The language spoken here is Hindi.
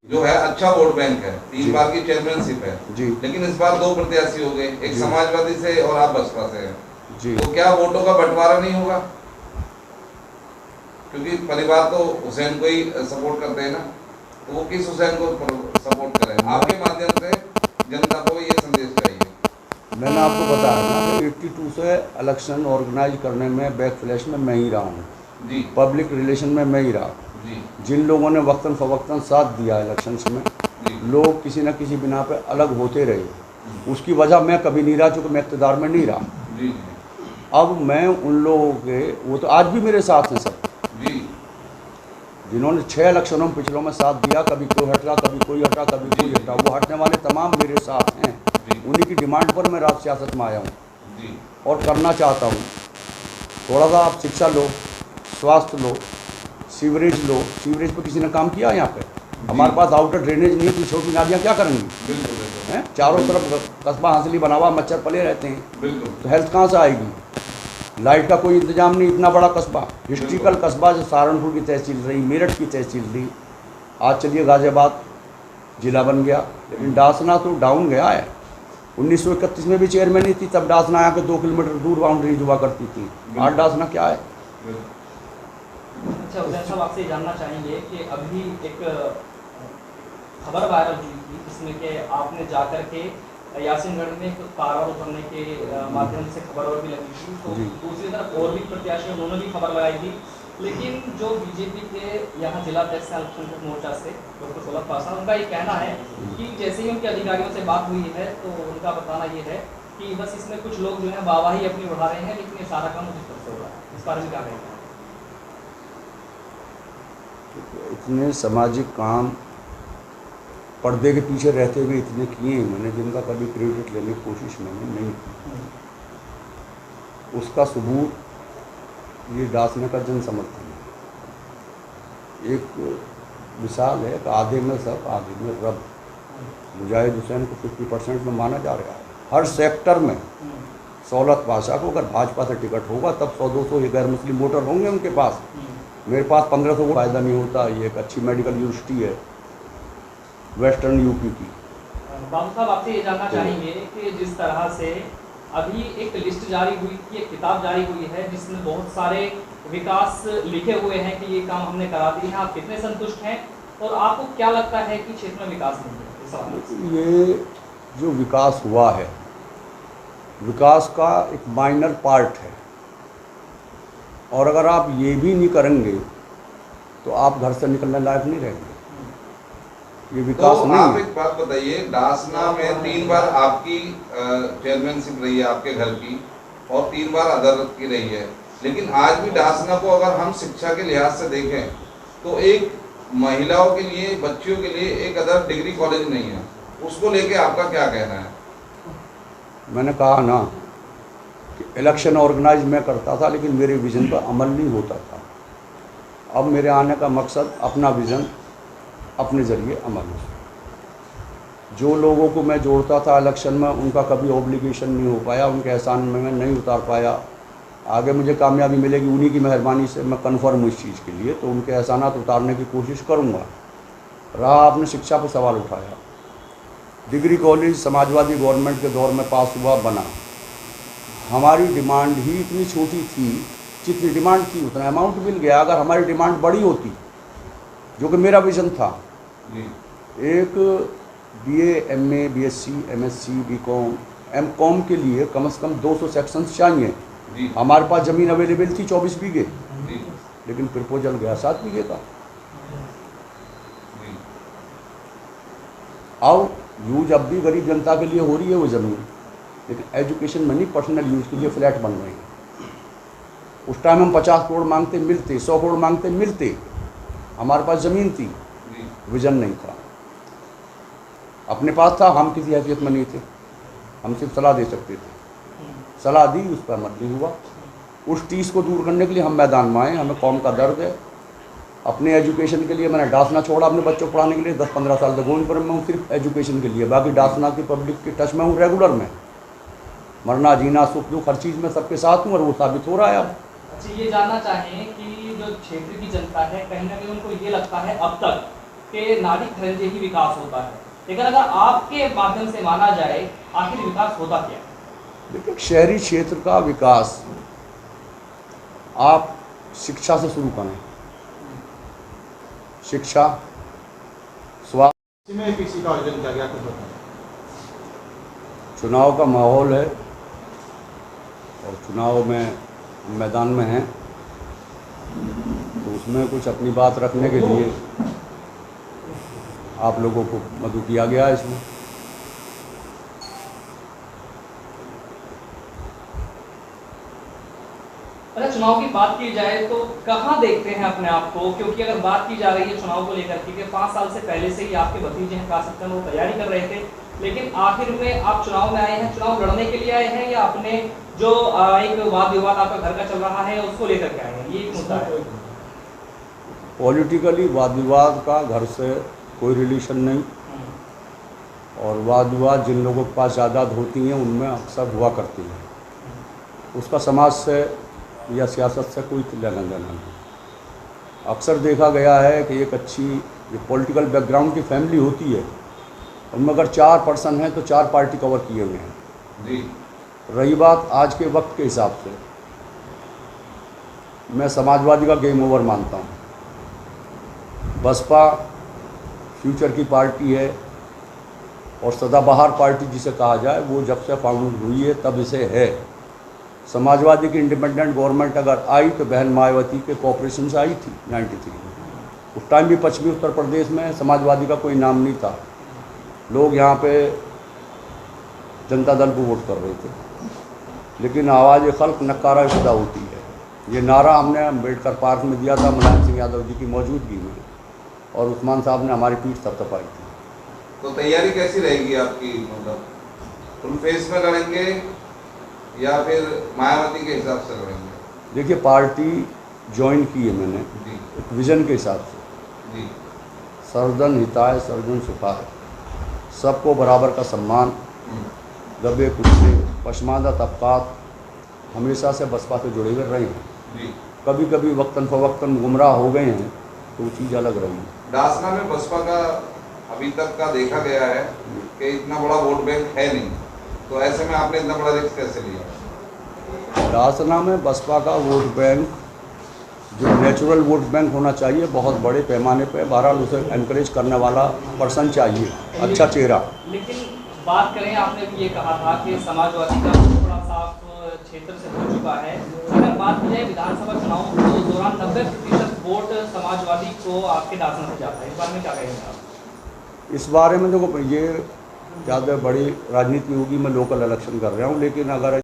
जो है अच्छा वोट बैंक है, 3 बार की चेयरमैनशिप है जी लेकिन इस बार 2 प्रत्याशी हो गए, एक जी समाजवादी से और आप बसपा से हैं, जी। तो क्या वोटों का बंटवारा नहीं होगा? क्योंकि परिवार तो हुसैन को ही सपोर्ट करते हैं ना, तो वो किस हुसैन को सपोर्ट करें? आपके माध्यम से जनता को ये संदेश चाहिए। मैंने आपको बताया ना कि 82 से इलेक्शन ऑर्गेनाइज करने में बैक फ्लैश में मैं ही रहा हूँ, जी पब्लिक रिलेशन में मैं ही रहा। जी जिन लोगों ने वक्तन फ़वक्तन साथ दिया इलेक्शंस में, जी लोग किसी न किसी बिना पे अलग होते रहे, उसकी वजह मैं कभी नहीं रहा चूँकि मैं इक़्तिदार में नहीं रहा। जी अब मैं उन लोगों के, वो तो आज भी मेरे साथ हैं सब, जी जिन्होंने 6 इलेक्शनों में पिछलों में साथ दिया, कभी कोई हटा कभी कोई हटा कभी कोई हटा, वो हटने वाले तमाम मेरे साथ हैं। जी उन्हीं की डिमांड पर मैं राज सियासत में आया हूँ जी और करना चाहता हूँ। थोड़ा सा आप शिक्षा लो, स्वास्थ्य लो, सीवरेज लो। सीवरेज पे किसी ने काम किया यहाँ पे? हमारे पास आउटर ड्रेनेज नहीं है, तो छोटी नालियाँ क्या करेंगी? बिल्कुल बिल्कुल हैं, चारों तरफ कस्बा हांसली बना हुआ, मच्छर पले रहते हैं, बिल्कुल तो हेल्थ कहाँ से आएगी? लाइट का कोई इंतजाम नहीं, इतना बड़ा कस्बा, हिस्ट्रिकल कस्बा, जो सहारनपुर की तहसील रही, मेरठ की तहसील रही, आज चलिए गाजियाबाद जिला बन गया, लेकिन डासना तो डाउन गया है। 1931 में भी चेयरमैन ही थी, तब डासना आके 2 किलोमीटर दूर बाउंड्री हुआ करती थी। आज डासना क्या है? अच्छा हुसैन साहब, आपसे जानना चाहेंगे कि अभी एक खबर वायरल हुई थी जिसमें कि आपने जाकर के यासिनगढ़ में एक कारा उतरने के माध्यम से खबर और भी लगी थी, तो दूसरी तरफ और भी प्रत्याशी उन्होंने भी खबर लगाई थी, लेकिन जो बीजेपी के यहाँ जिला अध्यक्ष अल्पसंख्यक मोर्चा से डॉक्टर सोलह पासवान, उनका ये कहना है कि जैसे ही उनके अधिकारियों से बात हुई है तो उनका बताना ये है कि बस इसमें कुछ लोग जो है वाहवाही अपनी उड़ा रहे हैं, लेकिन ये सारा काम उचित तरह से हो रहा है। इस बारे में क्या कहेंगे? इतने सामाजिक काम पर्दे के पीछे रहते हुए इतने किए हैं मैंने, जिनका कभी क्रेडिट लेने की कोशिश मैंने नहीं की। उसका सबूत ये डासने का जन समर्थन है। एक मिसाल है कि आधे में सब आधे में रब। मुजाहिद हुसैन को 50% में माना जा रहा है हर सेक्टर में। सहूलत भाषा को अगर भाजपा से टिकट होगा तब 100-200 गैर मुस्लिम वोटर होंगे उनके पास। मेरे पास 1500 फ़ायदा नहीं होता। ये एक अच्छी मेडिकल यूनिवर्सिटी है वेस्टर्न यूपी की। बाबू साहब, आपसे ये जानना चाहेंगे कि जिस तरह से अभी एक लिस्ट जारी हुई थी, एक किताब जारी हुई है जिसमें बहुत सारे विकास लिखे हुए हैं कि ये काम हमने करा दिए हैं, आप कितने संतुष्ट हैं और आपको क्या लगता है कि क्षेत्र में विकास नहीं है? इस सवाल से। ये जो विकास हुआ है, विकास का एक माइनर पार्ट है, और अगर आप ये भी नहीं करेंगे तो आप घर से निकलने लायक नहीं रहेंगे। ये विकास तो नहीं आप है। एक बात बताइए, डासना में 3 बार आपकी चेयरमैनशिप रही है आपके घर की और 3 बार अदालत की रही है, लेकिन आज भी डासना को अगर हम शिक्षा के लिहाज से देखें तो एक महिलाओं के लिए, बच्चियों के लिए एक अदर डिग्री कॉलेज नहीं है। उसको लेके आपका क्या कहना है? मैंने कहा ना कि इलेक्शन ऑर्गेनाइज मैं करता था, लेकिन मेरे विज़न पर अमल नहीं होता था। अब मेरे आने का मकसद अपना विज़न अपने ज़रिए अमल हो। जो लोगों को मैं जोड़ता था इलेक्शन में, उनका कभी ऑब्लिगेशन नहीं हो पाया, उनके एहसान में मैं नहीं उतार पाया। आगे मुझे कामयाबी मिलेगी उन्हीं की मेहरबानी से, मैं कन्फर्म हूँ इस चीज़ के लिए, तो उनके एहसानात उतारने की कोशिश करूँगा। रहा आपने शिक्षा पर सवाल उठाया, डिग्री कॉलेज समाजवादी गवर्नमेंट के दौर में पास हुआ, बना। हमारी डिमांड ही इतनी छोटी थी, जितनी डिमांड थी उतना अमाउंट मिल गया। अगर हमारी डिमांड बड़ी होती, जो कि मेरा विज़न था, एक BA, MA, BSc, MSc, BCom, MCom के लिए कम से कम 200 सेक्शंस चाहिए। हमारे पास ज़मीन अवेलेबल थी 24 बीघे, लेकिन प्रपोजल गया 7 बीघे का। अब यूज अब भी गरीब जनता के लिए हो रही है वो ज़मीन, लेकिन एजुकेशन में नहीं, पर्सनल यूज़ के लिए फ्लैट बन रहे हैं। उस टाइम हम 50 करोड़ मांगते मिलते, 100 करोड़ मांगते मिलते। हमारे पास ज़मीन थी, विज़न नहीं था। अपने पास था, हम किसी हैसियत में नहीं थे, हम सिर्फ सलाह दे सकते थे। सलाह दी, उस पर अमल नहीं हुआ। उस चीज़ को दूर करने के लिए हम मैदान में आए। हमें कौम का दर्द है। अपने एजुकेशन के लिए मैंने डासना छोड़ा, अपने बच्चों को पढ़ाने के लिए 10-15 साल तक गोविंदपुर में हूँ, सिर्फ एजुकेशन के लिए। बाकी डासना की पब्लिक के टच में हूँ, रेगुलर में, मरना जीना सुख दुख हर चीज़ में सबके साथ हूँ, और वो साबित हो रहा है अब। अच्छा, ये जानना चाहें कि जो क्षेत्र की जनता है, कहीं ना कहीं उनको ये लगता है अब तक कि नारी खरंजे ही विकास होता है, लेकिन अगर आपके माध्यम से माना जाए आखिर विकास होता क्या है? देखिए, शहरी क्षेत्र का विकास आप शिक्षा से शुरू करें। शिक्षा, स्वास्थ्य, में किसी का आयोजन किया गया, कुछ बताएं। चुनाव का माहौल है और चुनाव में मैदान में हैं, तो उसमें कुछ अपनी बात रखने के लिए आप लोगों को मदद किया गया है इसमें। अच्छा, चुनाव की बात की जाए तो कहाँ देखते हैं अपने आप को? क्योंकि अगर बात की जा रही है चुनाव को लेकर के कि 5 साल से पहले से ही आपके भतीजे हैं कासिम खान, वो तैयारी कर रहे थे, लेकिन आखिर में आप चुनाव में आए हैं, चुनाव लड़ने के लिए आए हैं या अपने जो एक वाद विवाद आपका घर का चल रहा है उसको लेकर के आए हैं? ये एक मुद्दा है। पॉलिटिकली वाद विवाद का घर से कोई रिलेशन नहीं, और वाद विवाद जिन लोगों के पास जायदाद होती हैं उनमें अक्सर हुआ करती है, उसका समाज से या सियासत से कोई लेना देना नहीं। अक्सर देखा गया है कि एक अच्छी जो पॉलिटिकल बैकग्राउंड की फैमिली होती है उनमें अगर 4 पर्सन हैं तो 4 पार्टी कवर किए हुए हैं जी। रही बात आज के वक्त के हिसाब से, मैं समाजवादी का गेम ओवर मानता हूँ। बसपा फ्यूचर की पार्टी है और सदाबहार पार्टी जिसे कहा जाए, वो जब से फाउंड हुई है तब से है। समाजवादी की इंडिपेंडेंट गवर्नमेंट अगर आई तो बहन मायावती के कॉपरेशन से आई थी 93 में। उस टाइम भी पश्चिमी उत्तर प्रदेश में समाजवादी का कोई नाम नहीं था, लोग यहाँ पे जनता दल को वोट कर रहे थे, लेकिन आवाज़ खल्क नकारा शुदा होती है। ये नारा हमने अम्बेडकर पार्क में दिया था मुलायम सिंह यादव जी की मौजूदगी में, और उस्मान साहब ने हमारी पीठ थपथपाई थी। तो तैयारी कैसी रहेगी आपकी, मतलब फुल फेस में लड़ेंगे या फिर मायावती के हिसाब से लड़ेंगे? देखिए, पार्टी ज्वाइन की है मैंने जी एक विज़न के हिसाब से, जी सर्वजन हिताय सर्वजन सुखाय, सबको बराबर का सम्मान, दबे कुचले पशमादा तबकात हमेशा से बसपा से जुड़े हुए रहे हैं। जी। कभी कभी वक्तन फवक्तन गुमराह हो गए हैं तो वो चीज़ अलग रही। डासना में बसपा का अभी तक का देखा गया है कि इतना बड़ा वोट बैंक है नहीं, तो ऐसे में आपने इतना बड़ा रिस्क कैसे लिया? डासना में बसपा का वोट बैंक जो नेचुरल वोट बैंक होना चाहिए, बहुत बड़े पैमाने पे, बहरहाल उसे एनकरेज करने वाला पर्सन चाहिए, अच्छा चेहरा। लेकिन बात करें, आपने भी ये कहा था कि समाजवादी का थोड़ा साफ क्षेत्र से हो चुका है। अगर बात की जाए विधानसभा चुनाव के दौरान 90% वोट समाजवादी को आपके डासना से जाता है, इस बारे में क्या कहेंगे आप? इस बारे में देखो, ये ज़्यादा बड़ी राजनीति होगी, मैं लोकल इलेक्शन कर रहा हूँ, लेकिन अगर